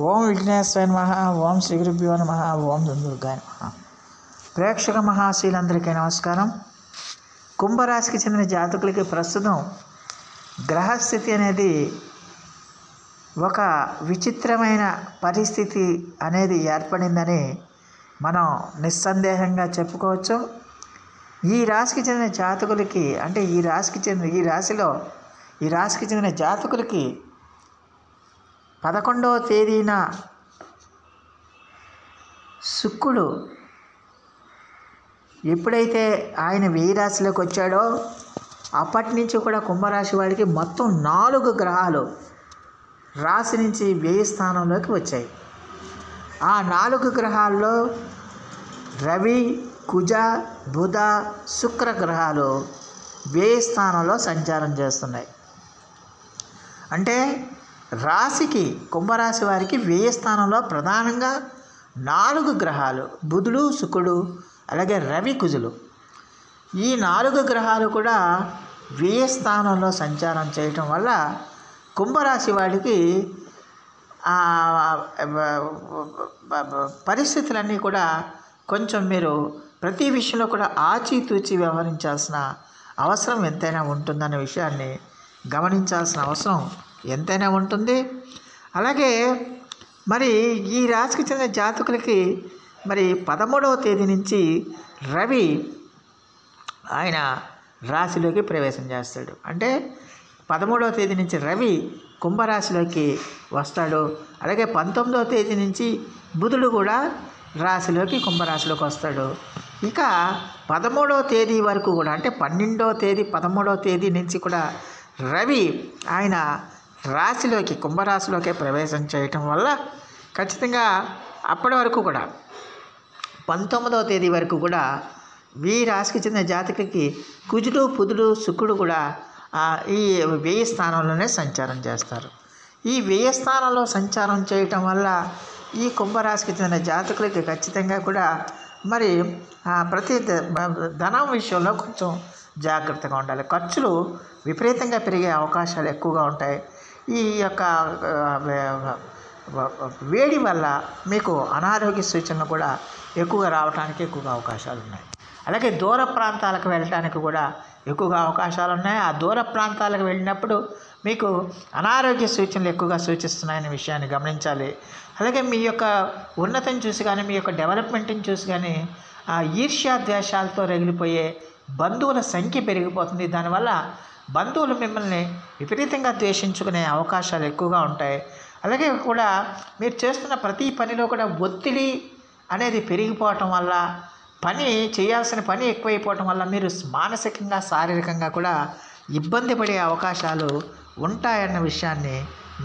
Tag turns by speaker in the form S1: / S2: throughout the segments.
S1: ఓం విఘ్నేశ్వరాయ నమః. ఓం శ్రీ గురుభ్యో నమః. ఓం దుర్గాయ నమః. ప్రేక్షక మహాశీలందరికీ నమస్కారం. కుంభరాశికి చెందిన జాతకులకి ప్రస్తుతం గ్రహస్థితి అనేది ఒక విచిత్రమైన పరిస్థితి అనేది ఏర్పడిందని మనం నిస్సందేహంగా చెప్పుకోవచ్చు. ఈ రాశికి చెందిన జాతకులకి అంటే ఈ రాశికి చెందిన జాతకులకి 11వ తేదీన శుక్రుడు ఎప్పుడైతే ఆయన వ్యయ రాశిలోకి వచ్చాడో అప్పటి నుంచి కూడా కుంభరాశి వాడికి మొత్తం 4 గ్రహాలు రాశి నుంచి వ్యయ స్థానంలోకి వచ్చాయి. ఆ 4 గ్రహాల్లో రవి, కుజ, బుధ, శుక్ర గ్రహాలు వ్యయ స్థానంలో సంచారం చేస్తున్నాయి. అంటే రాశికి కుంభరాశి వారికి వ్యయ స్థానంలో ప్రధానంగా 4 గ్రహాలు బుధుడు, శుక్రుడు, అలాగే రవి, కుజులు ఈ 4 గ్రహాలు కూడా వ్యయ స్థానంలో సంచారం చేయటం వల్ల కుంభరాశి వాడికి పరిస్థితులన్నీ కూడా కొంచెం మీరు ప్రతి విషయంలో కూడా ఆచితూచి వ్యవహరించాల్సిన అవసరం ఎంతైనా ఉంటుందనే విషయాన్ని గమనించాల్సిన అవసరం ఎంతైనా ఉంటుంది. అలాగే మరి ఈ రాశికి చెందిన జాతకులకి మరి 13వ తేదీ నుంచి రవి ఆయన రాశిలోకి ప్రవేశం చేస్తాడు. అంటే 13వ తేదీ నుంచి రవి కుంభరాశిలోకి వస్తాడు. అలాగే 19వ తేదీ నుంచి బుధుడు కూడా రాశిలోకి కుంభరాశిలోకి వస్తాడు. ఇక 13వ తేదీ వరకు కూడా అంటే 12వ తేదీ 13వ తేదీ నుంచి కూడా రవి ఆయన రాశిలోకి కుంభరాశిలోకి ప్రవేశం చేయటం వల్ల ఖచ్చితంగా అప్పటి వరకు కూడా 19వ తేదీ వరకు కూడా ఈ రాశికి చెందిన జాతకులకి కుజుడు, బుధుడు, శుక్రుడు కూడా ఈ వ్యయ స్థానంలోనే సంచారం చేస్తారు. ఈ వ్యయ స్థానంలో సంచారం చేయటం వల్ల ఈ కుంభరాశికి చెందిన జాతకులకి ఖచ్చితంగా కూడా మరి ప్రతి ధనం విషయంలో కొంచెం జాగ్రత్తగా ఉండాలి. ఖర్చులు విపరీతంగా పెరిగే అవకాశాలు ఎక్కువగా ఉంటాయి. ఈ యొక్క వేడి వల్ల మీకు అనారోగ్య సూచనలు కూడా ఎక్కువగా రావడానికి ఎక్కువగా అవకాశాలు ఉన్నాయి. అలాగే దూర ప్రాంతాలకు వెళ్ళడానికి కూడా ఎక్కువగా అవకాశాలు ఉన్నాయి. ఆ దూర ప్రాంతాలకు వెళ్ళినప్పుడు మీకు అనారోగ్య సూచనలు ఎక్కువగా సూచిస్తున్నాయనే విషయాన్ని గమనించాలి. అలాగే మీ యొక్క ఉన్నతిని చూసి కానీ మీ యొక్క డెవలప్మెంట్ని చూసి కానీ ఈర్ష్యా ద్వేషాలతో రగిలిపోయే బంధువుల సంఖ్య పెరిగిపోతుంది. దానివల్ల బంధువులు మిమ్మల్ని విపరీతంగా ద్వేషించుకునే అవకాశాలు ఎక్కువగా ఉంటాయి. అలాగే కూడా మీరు చేస్తున్న ప్రతి పనిలో కూడా ఒత్తిడి అనేది పెరిగిపోవటం వల్ల చేయాల్సిన పని ఎక్కువైపోవటం వల్ల మీరు మానసికంగా శారీరకంగా కూడా ఇబ్బంది పడే అవకాశాలు ఉంటాయన్న విషయాన్ని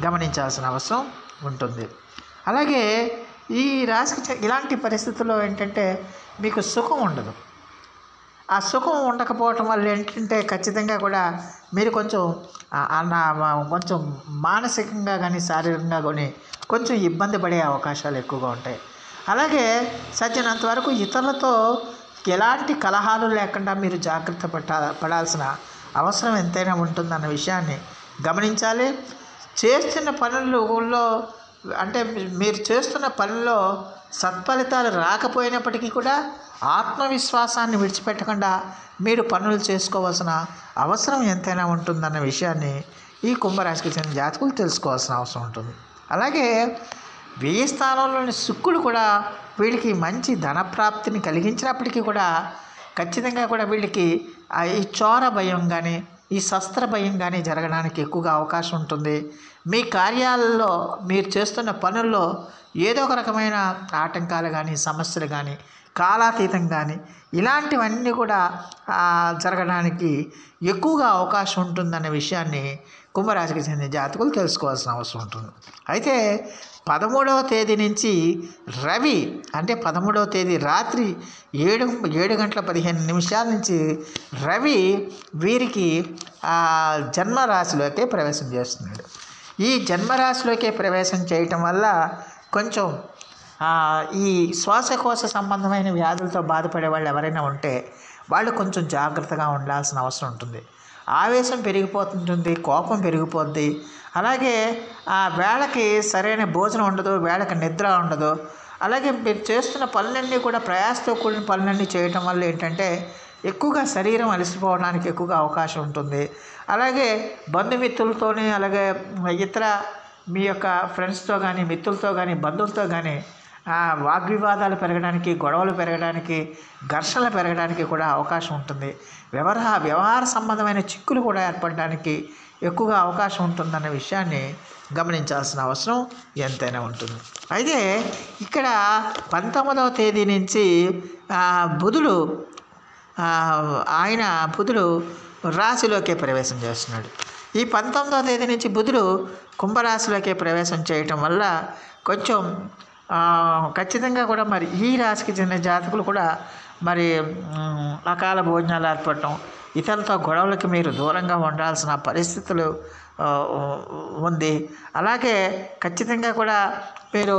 S1: గమనించాల్సిన అవసరం ఉంటుంది. అలాగే ఈ రాశికి ఇలాంటి పరిస్థితుల్లో ఏంటంటే మీకు సుఖం ఉండదు. ఆ సుఖం ఉండకపోవటం వల్ల ఏంటంటే ఖచ్చితంగా కూడా మీరు కొంచెం మానసికంగా కానీ శారీరకంగా కానీ కొంచెం ఇబ్బంది పడే అవకాశాలు ఎక్కువగా ఉంటాయి. అలాగే సజ్జనంత వరకు ఇతరులతో ఎలాంటి కలహాలు లేకుండా మీరు జాగ్రత్త పడాల్సిన అవసరం ఎంతైనా ఉంటుందన్న విషయాన్ని గమనించాలి. చేస్తున్న పనుల్లో అంటే మీరు చేస్తున్న పనుల్లో సత్ఫలితాలు రాకపోయినప్పటికీ కూడా ఆత్మవిశ్వాసాన్ని విడిచిపెట్టకుండా మీరు పనులు చేసుకోవాల్సిన అవసరం ఎంతైనా ఉంటుందన్న విషయాన్ని ఈ కుంభరాశికి చెందిన జాతకులు తెలుసుకోవాల్సిన అవసరం ఉంటుంది. అలాగే వ్యయ స్థానంలోని శుక్రుడు కూడా వీళ్ళకి మంచి ధనప్రాప్తిని కలిగించినప్పటికీ కూడా ఖచ్చితంగా కూడా వీళ్ళకి ఈ చోర భయం కానీ ఈ శస్త్ర భయం కానీ జరగడానికి ఎక్కువగా అవకాశం ఉంటుంది. మీ కార్యాలలో మీరు చేస్తున్న పనుల్లో ఏదో ఒక రకమైన ఆటంకాలు కానీ సమస్యలు కానీ కాలాతీతం కానీ ఇలాంటివన్నీ కూడా జరగడానికి ఎక్కువగా అవకాశం ఉంటుందనే విషయాన్ని కుంభరాశికి చెందిన జాతకులు తెలుసుకోవాల్సిన అవసరం ఉంటుంది. అయితే 13వ తేదీ నుంచి రవి అంటే 13వ తేదీ రాత్రి 7:15 నుంచి రవి వీరికి జన్మరాశిలోకే ప్రవేశం చేస్తున్నాడు. ఈ జన్మరాశిలోకే ప్రవేశం చేయటం వల్ల కొంచెం ఈ శ్వాసకోశ సంబంధమైన వ్యాధులతో బాధపడే వాళ్ళు ఎవరైనా ఉంటే వాళ్ళు కొంచెం జాగ్రత్తగా ఉండాల్సిన అవసరం ఉంటుంది. ఆవేశం పెరిగిపోతుంటుంది, కోపం పెరిగిపోద్ది. అలాగే ఆ వేళకి సరైన భోజనం ఉండదు, వేళకి నిద్ర ఉండదు. అలాగే మీరు చేస్తున్న పనులన్నీ కూడా ప్రయాసతో కూడిన పనులన్నీ చేయటం వల్ల ఏంటంటే ఎక్కువగా శరీరం అలసిపోవడానికి ఎక్కువగా అవకాశం ఉంటుంది. అలాగే బంధుమిత్రులతోని, అలాగే ఇతర మీ యొక్క ఫ్రెండ్స్తో కానీ, మిత్రులతో కానీ, బంధువులతో కానీ వాగ్వివాదాలు పెరగడానికి, గొడవలు పెరగడానికి, ఘర్షణలు పెరగడానికి కూడా అవకాశం ఉంటుంది. వ్యవహార సంబంధమైన చిక్కులు కూడా ఏర్పడడానికి ఎక్కువగా అవకాశం ఉంటుందన్న విషయాన్ని గమనించాల్సిన అవసరం ఎంతైనా ఉంటుంది. అయితే ఇక్కడ 19వ తేదీ నుంచి బుధుడు బుధుడు రాశిలోకే ప్రవేశం చేస్తున్నాడు. ఈ 19వ తేదీ నుంచి బుధుడు కుంభరాశిలోకే ప్రవేశం చేయటం వల్ల కొంచెం ఖచ్చితంగా కూడా మరి ఈ రాశికి చెందిన జాతకులు కూడా మరి అకాల భోజనాలు ఏర్పడటం, ఇతరులతో గొడవలకి మీరు దూరంగా ఉండాల్సిన పరిస్థితులు ఉంది. అలాగే ఖచ్చితంగా కూడా మీరు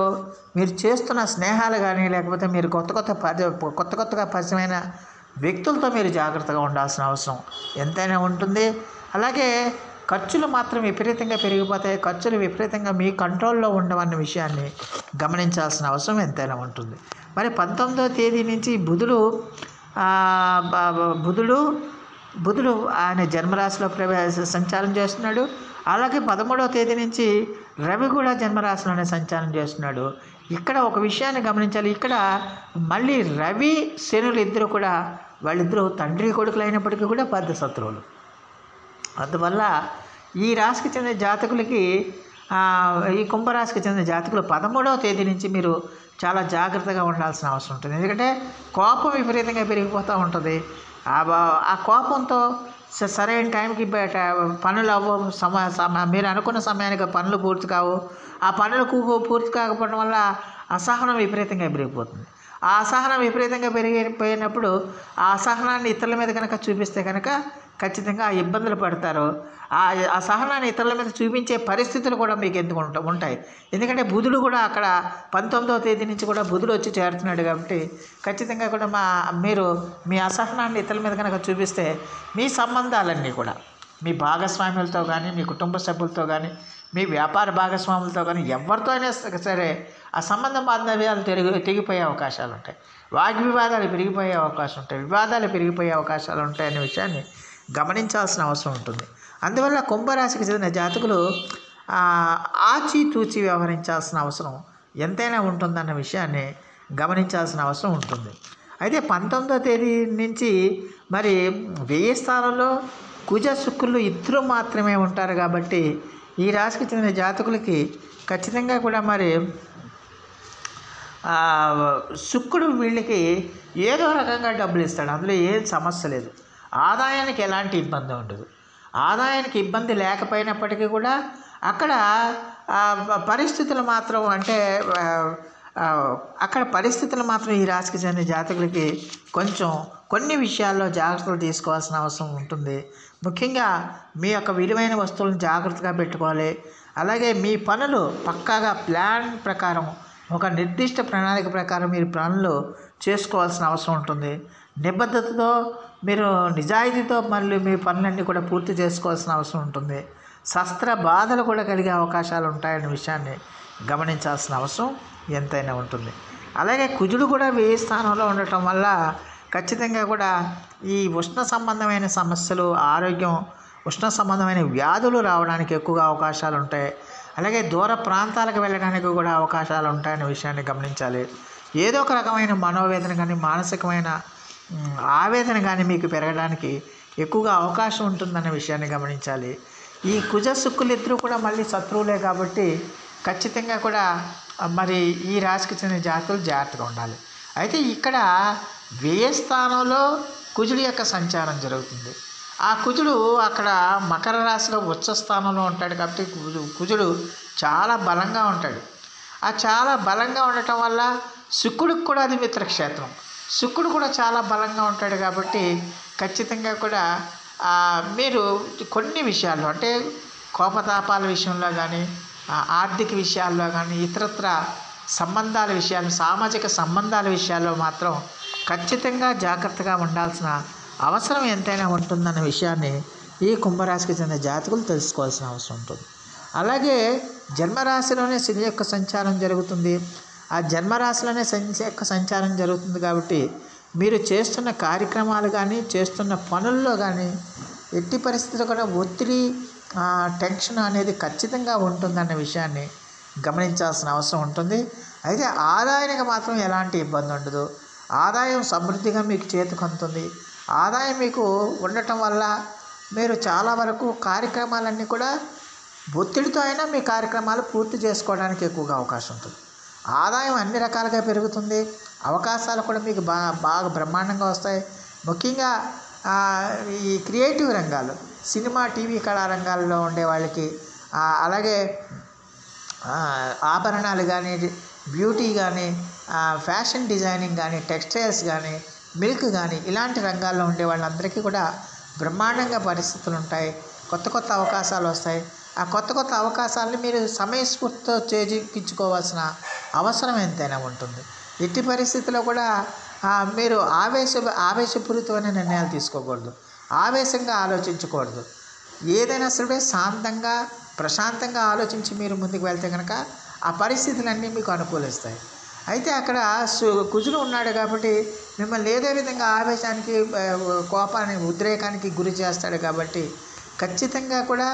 S1: చేస్తున్న స్నేహాలు కానీ, లేకపోతే మీరు కొత్తగా పరిచయమైన వ్యక్తులతో మీరు జాగ్రత్తగా ఉండాల్సిన అవసరం ఎంతైనా ఉంటుంది. అలాగే ఖర్చులు మాత్రం విపరీతంగా పెరిగిపోతాయి. ఖర్చులు విపరీతంగా మీ కంట్రోల్లో ఉండవన్న విషయాన్ని గమనించాల్సిన అవసరం ఎంతైనా ఉంటుంది. మరి 19వ తేదీ నుంచి బుధుడు ఆయన జన్మరాశిలో సంచారం చేస్తున్నాడు. అలాగే 13వ తేదీ నుంచి రవి కూడా జన్మరాశిలోనే సంచారం చేస్తున్నాడు. ఇక్కడ ఒక విషయాన్ని గమనించాలి. ఇక్కడ మళ్ళీ రవి శనులు ఇద్దరు కూడా వాళ్ళిద్దరూ తండ్రి కొడుకులు అయినప్పటికీ కూడా పెద్ద శత్రువులు. అందువల్ల ఈ రాశికి చెందిన జాతకులకి, ఈ కుంభరాశికి చెందిన జాతకులు 13వ తేదీ నుంచి మీరు చాలా జాగ్రత్తగా ఉండాల్సిన అవసరం ఉంటుంది. ఎందుకంటే కోపం విపరీతంగా పెరిగిపోతూ ఉంటుంది. ఆ కోపంతో సరైన టైంకి పనులు అవ్వవు, మీరు అనుకున్న సమయానికి పనులు పూర్తి కావు. ఆ పనులు పూర్తి కాకపోవడం వల్ల అసహనం విపరీతంగా పెరిగిపోతుంది. ఆ అసహనం విపరీతంగా పెరిగిపోయినప్పుడు ఆ అసహనాన్ని ఇతరుల మీద కనుక చూపిస్తే కనుక ఖచ్చితంగా ఇబ్బందులు పడతారు. ఆ అసహనాన్ని ఇతరుల మీద చూపించే పరిస్థితులు కూడా మీకు ఎందుకు ఉంటాయి. ఎందుకంటే బుధుడు కూడా అక్కడ 19వ తేదీ నుంచి కూడా బుధుడు వచ్చి చేరుతున్నాడు. కాబట్టి ఖచ్చితంగా కూడా మీరు మీ అసహనాన్ని ఇతరుల మీద కనుక చూపిస్తే మీ సంబంధాలన్నీ కూడా మీ భాగస్వాములతో కానీ, మీ కుటుంబ సభ్యులతో కానీ, మీ వ్యాపార భాగస్వాములతో కానీ, ఎవరితో అయినా సరే ఆ సంబంధ బాంధవ్యాలు తెగిపోయే అవకాశాలు ఉంటాయి. వాగ్వివాదాలు పెరిగిపోయే అవకాశం ఉంటాయి, వివాదాలు పెరిగిపోయే అవకాశాలు ఉంటాయనే విషయాన్ని గమనించాల్సిన అవసరం ఉంటుంది. అందువల్ల కుంభరాశికి చెందిన జాతకులు ఆచితూచి వ్యవహరించాల్సిన అవసరం ఎంతైనా ఉంటుందన్న విషయాన్ని గమనించాల్సిన అవసరం ఉంటుంది. అయితే 19వ తేదీ నుంచి మరి 1000 స్థానంలో కుజ శుక్రులు ఇద్దరు మాత్రమే ఉంటారు. కాబట్టి ఈ రాశికి చెందిన జాతకులకి ఖచ్చితంగా కూడా మరి శుక్రుడు వీళ్ళకి ఏదో రకంగా డబ్బులు ఇస్తాడు. అందులో ఏం సమస్య లేదు. ఆదాయానికి ఎలాంటి ఇబ్బంది ఉండదు. ఆదాయానికి ఇబ్బంది లేకపోయినప్పటికీ కూడా అక్కడ పరిస్థితులు మాత్రం ఈ రాశికి చెందిన జాతకులకి కొన్ని విషయాల్లో జాగ్రత్తలు తీసుకోవాల్సిన అవసరం ఉంటుంది. ముఖ్యంగా మీ యొక్క విలువైన వస్తువులను జాగ్రత్తగా పెట్టుకోవాలి. అలాగే మీ పనులు పక్కాగా ప్లాన్ ప్రకారం, ఒక నిర్దిష్ట ప్రణాళిక ప్రకారం మీరు పనులు చేసుకోవాల్సిన అవసరం ఉంటుంది. నిబద్ధతతో మీరు నిజాయితీతో మళ్ళీ మీ పనులన్నీ కూడా పూర్తి చేసుకోవాల్సిన అవసరం ఉంటుంది. శస్త్ర బాధలు కూడా కలిగే అవకాశాలు ఉంటాయనే విషయాన్ని గమనించాల్సిన అవసరం ఎంతైనా ఉంటుంది. అలాగే కుజుడు కూడా 1000 స్థానంలో ఉండటం వల్ల ఖచ్చితంగా కూడా ఈ ఉష్ణ సంబంధమైన సమస్యలు, ఉష్ణ సంబంధమైన వ్యాధులు రావడానికి ఎక్కువగా అవకాశాలు ఉంటాయి. అలాగే దూర ప్రాంతాలకు వెళ్ళడానికి కూడా అవకాశాలు ఉంటాయనే విషయాన్ని గమనించాలి. ఏదో ఒక రకమైన మనోవేదన కానీ, మానసికమైన ఆవేదన కానీ మీకు పెరగడానికి ఎక్కువగా అవకాశం ఉంటుందనే విషయాన్ని గమనించాలి. ఈ కుజ శుక్రులు ఇద్దరు కూడా మళ్ళీ శత్రువులే. కాబట్టి ఖచ్చితంగా కూడా మరి ఈ రాశికి చెందిన జాతకులు జాగ్రత్తగా ఉండాలి. అయితే ఇక్కడ 1000 స్థానంలో కుజుడు యొక్క సంచారం జరుగుతుంది. ఆ కుజుడు అక్కడ మకర రాశిలో ఉచ్చ స్థానంలో ఉంటాడు. కాబట్టి కుజుడు చాలా బలంగా ఉంటాడు. ఆ చాలా బలంగా ఉండటం వల్ల శుక్రుడికి కూడా అది మిత్రక్షేత్రం. శుక్రుడు కూడా చాలా బలంగా ఉంటాడు. కాబట్టి ఖచ్చితంగా కూడా మీరు కొన్ని విషయాల్లో, అంటే కోపతాపాల విషయంలో కానీ, ఆర్థిక విషయాల్లో కానీ, ఇతరత్ర సంబంధాల విషయాలు, సామాజిక సంబంధాల విషయాల్లో మాత్రం ఖచ్చితంగా జాగ్రత్తగా ఉండాల్సిన అవసరం ఎంతైనా ఉంటుందన్న విషయాన్ని ఈ కుంభరాశికి చెందిన జాతకులు తెలుసుకోవాల్సిన అవసరం ఉంటుంది. అలాగే జన్మరాశిలోనే శని యొక్క సంచారం జరుగుతుంది. ఆ జన్మరాశిలోనే శని యొక్క సంచారం జరుగుతుంది కాబట్టి మీరు చేస్తున్న కార్యక్రమాలు కానీ చేస్తున్న పనుల్లో కానీ ఎట్టి పరిస్థితుల్లో కూడా ఒత్తిడి టెన్షన్ అనేది ఖచ్చితంగా ఉంటుందన్న విషయాన్ని గమనించాల్సిన అవసరం ఉంటుంది. అయితే ఆదాయానికి మాత్రం ఎలాంటి ఇబ్బంది ఉండదు. ఆదాయం సమృద్ధిగా మీకు చేతికి అందుతుంది. ఆదాయం మీకు ఉండటం వల్ల మీరు చాలా వరకు కార్యక్రమాలన్నీ కూడా ఒత్తిడితో అయినా మీ కార్యక్రమాలు పూర్తి చేసుకోవడానికి ఎక్కువగా అవకాశం ఉంటుంది. ఆదాయం అన్ని రకాలుగా పెరుగుతుంది. అవకాశాలు కూడా మీకు బాగా బ్రహ్మాండంగా వస్తాయి. ముఖ్యంగా ఈ క్రియేటివ్ రంగాలు, సినిమా టీవీ కళా రంగాల్లో ఉండే వాళ్ళకి, అలాగే ఆభరణాలు కానీ, బ్యూటీ కానీ, ఫ్యాషన్ డిజైనింగ్ కానీ, టెక్స్టైల్స్ కానీ, మిల్క్ కానీ ఇలాంటి రంగాల్లో ఉండే వాళ్ళందరికీ కూడా బ్రహ్మాండంగా పరిస్థితులు ఉంటాయి. కొత్త కొత్త అవకాశాలు వస్తాయి. ఆ కొత్త కొత్త అవకాశాలని మీరు సమయస్ఫూర్తితో చేజిక్కించుకోవాల్సిన అవసరం ఎంతైనా ఉంటుంది. ఎట్టి పరిస్థితుల్లో కూడా మీరు ఆవేశపూరితమైన నిర్ణయాలు తీసుకోకూడదు. ఆవేశంగా ఆలోచించకూడదు. ఏదైనా సరే శాంతంగా ప్రశాంతంగా ఆలోచించి మీరు ముందుకు వెళ్తే కనుక ఆ పరిస్థితులన్నీ మీకు అనుకూలిస్తాయి. అయితే అక్కడ కుజుడు ఉన్నాడు కాబట్టి మిమ్మల్ని ఏదో విధంగా ఆవేశానికి, కోపానికి, ఉద్రేకానికి గురి చేస్తాడు కాబట్టి ఖచ్చితంగా కూడా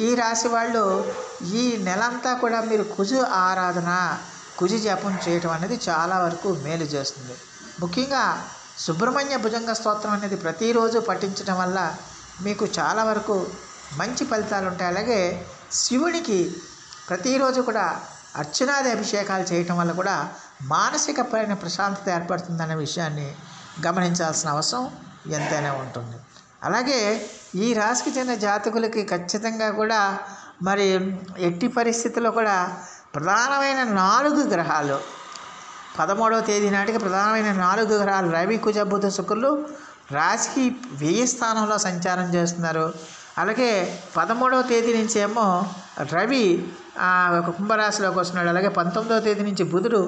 S1: ఈ రాశి వాళ్ళు ఈ నెలంతా కూడా మీరు కుజు ఆరాధన, కుజు జపం చేయటం అనేది చాలా వరకు మేలు చేస్తుంది. ముఖ్యంగా సుబ్రహ్మణ్య భుజంగ స్తోత్రం అనేది ప్రతిరోజు పఠించడం వల్ల మీకు చాలా వరకు మంచి ఫలితాలు ఉంటాయి. అలాగే శివునికి ప్రతిరోజు కూడా అర్చనాది అభిషేకాలు చేయటం వల్ల కూడా మానసికమైన ప్రశాంతత ఏర్పడుతుందనే విషయాన్ని గమనించాల్సిన అవసరం ఎంతైనా ఉంటుంది. అలాగే ఈ రాశికి చెందిన జాతకులకి ఖచ్చితంగా కూడా మరి ఎట్టి పరిస్థితుల్లో కూడా ప్రధానమైన 4 గ్రహాలు 13వ తేదీ నాటికి ప్రధానమైన 4 గ్రహాలు రవి, కుజ, బుధ, శుక్రులు రాశికి 1000 స్థానంలో సంచారం చేస్తున్నారు. అలాగే 13వ తేదీ నుంచి ఏమో రవి కుంభరాశిలోకి వస్తున్నాడు. అలాగే 19వ తేదీ నుంచి బుధుడు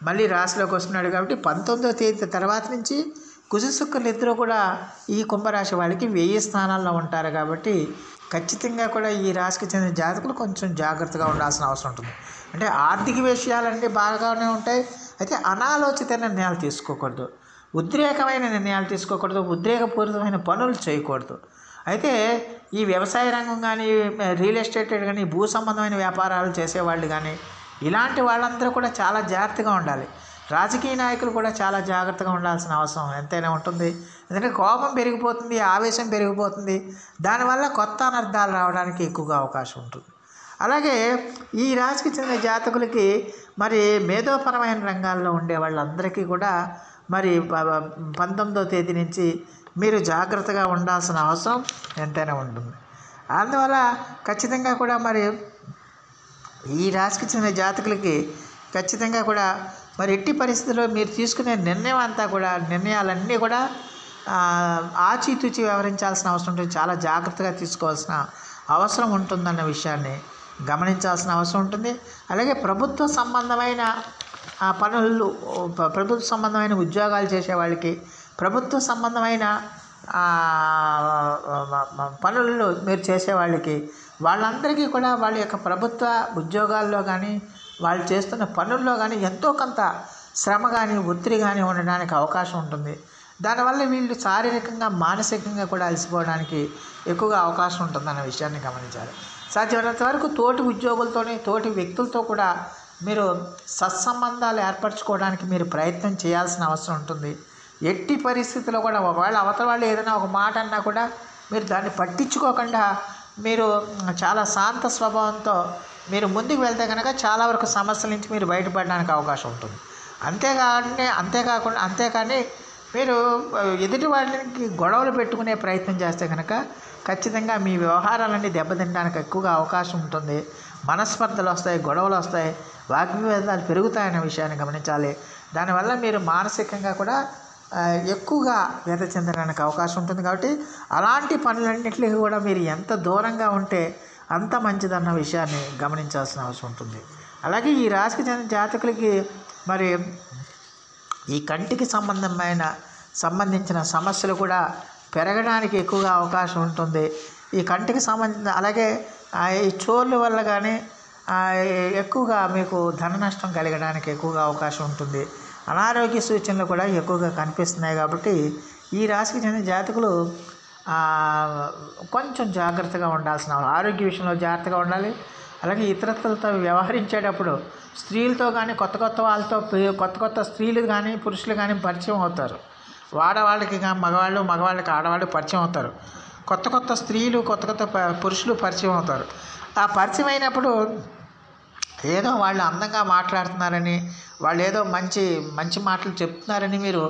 S1: మళ్ళీ రాశిలోకి వస్తున్నాడు. కాబట్టి 19వ తేదీ తర్వాత నుంచి కుజ, శుక్రులు ఇద్దరు కూడా ఈ కుంభరాశి వాళ్ళకి 1000 స్థానాల్లో ఉంటారు. కాబట్టి ఖచ్చితంగా కూడా ఈ రాశికి చెందిన జాతకులు కొంచెం జాగ్రత్తగా ఉండాల్సిన అవసరం ఉంటుంది. అంటే ఆర్థిక విషయాలన్నీ బాగానే ఉంటాయి. అయితే అనాలోచిత నిర్ణయాలు తీసుకోకూడదు. ఉద్రేకమైన నిర్ణయాలు తీసుకోకూడదు. ఉద్రేకపూరితమైన పనులు చేయకూడదు. అయితే ఈ వ్యవసాయ రంగం కానీ, రియల్ ఎస్టేట్ కానీ, భూ సంబంధమైన వ్యాపారాలు చేసేవాళ్ళు కానీ ఇలాంటి వాళ్ళందరూ కూడా చాలా జాగ్రత్తగా ఉండాలి. రాజకీయ నాయకులు కూడా చాలా జాగ్రత్తగా ఉండాల్సిన అవసరం ఎంతైనా ఉంటుంది. ఎందుకంటే కోపం పెరిగిపోతుంది, ఆవేశం పెరిగిపోతుంది. దానివల్ల కొత్త అనర్థాలు రావడానికి ఎక్కువగా అవకాశం ఉంటుంది. అలాగే ఈ రాశికి చెందిన జాతకులకి మరి మేధోపరమైన రంగాల్లో ఉండే వాళ్ళందరికీ కూడా మరి 19వ తేదీ నుంచి మీరు జాగ్రత్తగా ఉండాల్సిన అవసరం ఎంతైనా ఉంటుంది. అందువల్ల ఖచ్చితంగా కూడా మరి ఈ రాశికి చెందిన జాతకులకి ఖచ్చితంగా కూడా మరి ఎట్టి పరిస్థితుల్లో మీరు తీసుకునే నిర్ణయాలన్నీ కూడా ఆచితూచి వ్యవహరించాల్సిన అవసరం ఉంటుంది. చాలా జాగ్రత్తగా తీసుకోవాల్సిన అవసరం ఉంటుందన్న విషయాన్ని గమనించాల్సిన అవసరం ఉంటుంది. అలాగే ప్రభుత్వ సంబంధమైన పనులు, ప్రభుత్వ సంబంధమైన ఉద్యోగాలు చేసే వాళ్ళకి, ప్రభుత్వ సంబంధమైన పనులు మీరు చేసేవాళ్ళకి, వాళ్ళందరికీ కూడా వాళ్ళ యొక్క ప్రభుత్వ ఉద్యోగాల్లో కానీ వాళ్ళు చేస్తున్న పనుల్లో కానీ ఎంతో కొంత శ్రమ కానీ ఒత్తిడి కానీ ఉండడానికి అవకాశం ఉంటుంది. దానివల్ల వీళ్ళు శారీరకంగా మానసికంగా కూడా అలసిపోవడానికి ఎక్కువగా అవకాశం ఉంటుందన్న విషయాన్ని గమనించాలి. సాధ్యమైనంత వరకు తోటి ఉద్యోగులతోని, తోటి వ్యక్తులతో కూడా మీరు సత్సంబంధాలు ఏర్పరచుకోవడానికి మీరు ప్రయత్నం చేయాల్సిన అవసరం ఉంటుంది. ఎట్టి పరిస్థితుల్లో కూడా ఒకవేళ అవతల వాళ్ళు ఏదైనా ఒక మాట అన్నా కూడా మీరు దాన్ని పట్టించుకోకుండా మీరు చాలా శాంత స్వభావంతో మీరు ముందుకు వెళ్తే కనుక చాలా వరకు సమస్యల నుంచి మీరు బయటపడడానికి అవకాశం ఉంటుంది. అంతేకాని మీరు ఎదుటి వాళ్ళకి గొడవలు పెట్టుకునే ప్రయత్నం చేస్తే కనుక ఖచ్చితంగా మీ వ్యవహారాలన్నీ దెబ్బతినడానికి ఎక్కువగా అవకాశం ఉంటుంది. మనస్పర్ధలు వస్తాయి, గొడవలు వస్తాయి, వాగ్వివాదాలు పెరుగుతాయనే విషయాన్ని గమనించాలి. దానివల్ల మీరు మానసికంగా కూడా ఎక్కువగా వ్యత చెందడానికి అవకాశం ఉంటుంది. కాబట్టి అలాంటి పనులన్నింటినీ కూడా మీరు ఎంత దూరంగా ఉంటే అంత మంచిదన్న విషయాన్ని గమనించాల్సిన అవసరం ఉంటుంది. అలాగే ఈ రాశికి చెందిన జాతకులకి మరి ఈ కంటికి సంబంధించిన సమస్యలు కూడా పెరగడానికి ఎక్కువగా అవకాశం ఉంటుంది. ఈ కంటికి సంబంధించిన అలాగే ఈ చోర్ల వల్ల కానీ ఎక్కువగా మీకు ధన నష్టం కలగడానికి ఎక్కువగా అవకాశం ఉంటుంది. అనారోగ్య సూచనలు కూడా ఎక్కువగా కనిపిస్తున్నాయి. కాబట్టి ఈ రాశికి చెందిన జాతకులు కొంచెం జాగ్రత్తగా ఉండాల్సిన ఆరోగ్య విషయంలో జాగ్రత్తగా ఉండాలి. అలాగే ఇతరత్రులతో వ్యవహరించేటప్పుడు స్త్రీలతో కానీ కొత్త వాళ్ళతో కొత్త స్త్రీలు కానీ పురుషులు కానీ పరిచయం అవుతారు. ఆడవాళ్ళకి మగవాళ్ళకి ఆడవాళ్ళు పరిచయం అవుతారు. కొత్త స్త్రీలు కొత్త పురుషులు పరిచయం అవుతారు. ఆ పరిచయం అయినప్పుడు ఏదో వాళ్ళు అందంగా మాట్లాడుతున్నారని, వాళ్ళు ఏదో మంచి మాటలు చెప్తున్నారని మీరు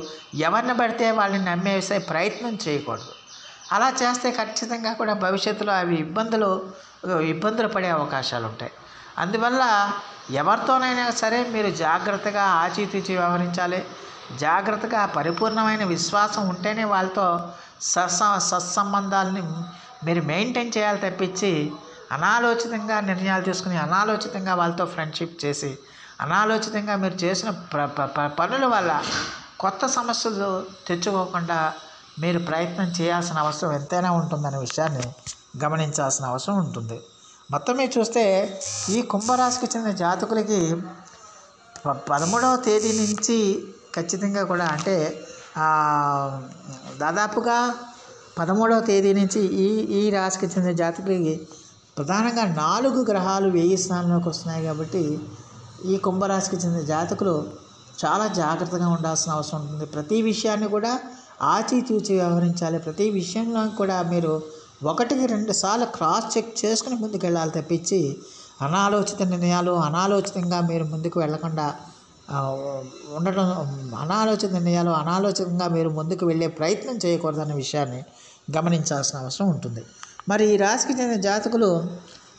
S1: ఎవరిని పడితే వాళ్ళని నమ్మేసే ప్రయత్నం చేయకూడదు. అలా చేస్తే ఖచ్చితంగా కూడా భవిష్యత్తులో అవి ఇబ్బందులు పడే అవకాశాలు ఉంటాయి. అందువల్ల ఎవరితోనైనా సరే మీరు జాగ్రత్తగా ఆచితూచి వ్యవహరించాలి. జాగ్రత్తగా పరిపూర్ణమైన విశ్వాసం ఉంటేనే వాళ్ళతో సత్సంబంధాలని మీరు మెయింటైన్ చేయాలి తప్పించి అనాలోచితంగా నిర్ణయాలు తీసుకుని అనాలోచితంగా వాళ్ళతో ఫ్రెండ్షిప్ చేసి అనాలోచితంగా మీరు చేసిన పనుల వల్ల కొత్త సమస్యలు తెచ్చుకోకుండా మీరు ప్రయత్నం చేయాల్సిన అవసరం ఎంతైనా ఉంటుందనే విషయాన్ని గమనించాల్సిన అవసరం ఉంటుంది. మొత్తం మీద చూస్తే ఈ కుంభరాశికి చెందిన జాతకులకి 13వ తేదీ నుంచి ఖచ్చితంగా కూడా అంటే దాదాపుగా 13వ తేదీ నుంచి ఈ రాశికి చెందిన జాతకులకి ప్రధానంగా 4 గ్రహాలు 1000 స్థానంలోకి వస్తున్నాయి. కాబట్టి ఈ కుంభరాశికి చెందిన జాతకులు చాలా జాగ్రత్తగా ఉండాల్సిన అవసరం ఉంటుంది. ప్రతి విషయాన్ని కూడా ఆచితూచి వ్యవహరించాలి. ప్రతి విషయంలో కూడా మీరు 1-2 సార్లు క్రాస్ చెక్ చేసుకుని ముందుకు వెళ్ళాలి తప్పించి అనాలోచిత నిర్ణయాలు అనాలోచితంగా మీరు ముందుకు వెళ్ళకుండా ఉండటం అనాలోచితంగా మీరు ముందుకు వెళ్ళే ప్రయత్నం చేయకూడదన్న విషయాన్ని గమనించాల్సిన అవసరం ఉంటుంది. మరి ఈ రాశికి చెందిన జాతకులు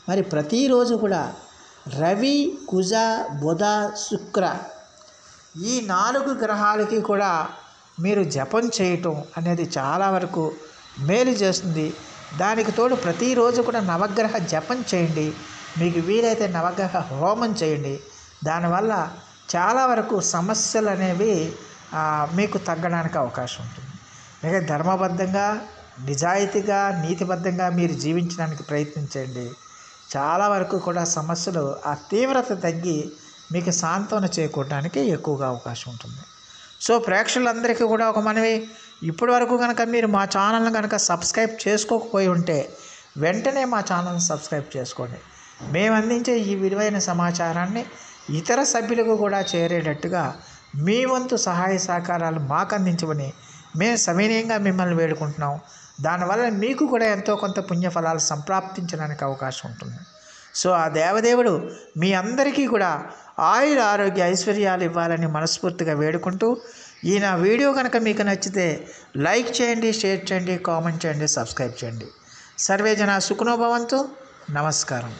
S1: మరి ప్రతిరోజు కూడా రవి, కుజ, బుధ, శుక్ర ఈ 4 గ్రహాలకి కూడా మీరు జపం చేయటం అనేది చాలా వరకు మేలు చేస్తుంది. దానికి తోడు ప్రతిరోజు కూడా నవగ్రహ జపం చేయండి. మీకు వీలైతే నవగ్రహ హోమం చేయండి. దానివల్ల చాలా వరకు సమస్యలు అనేవి మీకు తగ్గడానికి అవకాశం ఉంటుంది. అలాగే ధర్మబద్ధంగా నిజాయితీగా నీతిబద్ధంగా మీరు జీవించడానికి ప్రయత్నించండి. చాలా వరకు కూడా సమస్యలు ఆ తీవ్రత తగ్గి మీకు సాంత్వన చేకూరడానికి ఎక్కువగా అవకాశం ఉంటుంది. సో ప్రేక్షకులందరికీ కూడా ఒక మనవి, ఇప్పటి వరకు కనుక మీరు మా ఛానల్ని కనుక సబ్స్క్రైబ్ చేసుకోకపోయి ఉంటే వెంటనే మా ఛానల్ని సబ్స్క్రైబ్ చేసుకోండి. మేము అందించే ఈ విలువైన సమాచారాన్ని ఇతర సభ్యులకు కూడా చేరేటట్టుగా మీ వంతు సహాయ సహకారాలు మాకు అందించమని మేము సవినయంగా మిమ్మల్ని వేడుకుంటున్నాం. దానివల్ల మీకు కూడా ఎంతో కొంత పుణ్యఫలాలు సంప్రాప్తించడానికి అవకాశం ఉంటుంది. సో ఆ దేవదేవుడు మీ అందరికీ కూడా ఆయుర ఆరోగ్య ఐశ్వర్యాలు ఇవ్వాలని మనస్ఫూర్తిగా వేడుకుంటూ ఈ నా వీడియో కనుక మీకు నచ్చితే లైక్ చేయండి, షేర్ చేయండి, కామెంట్ చేయండి, సబ్స్క్రైబ్ చేయండి. సర్వే జన సుఖినో భవంతు. నమస్కారం.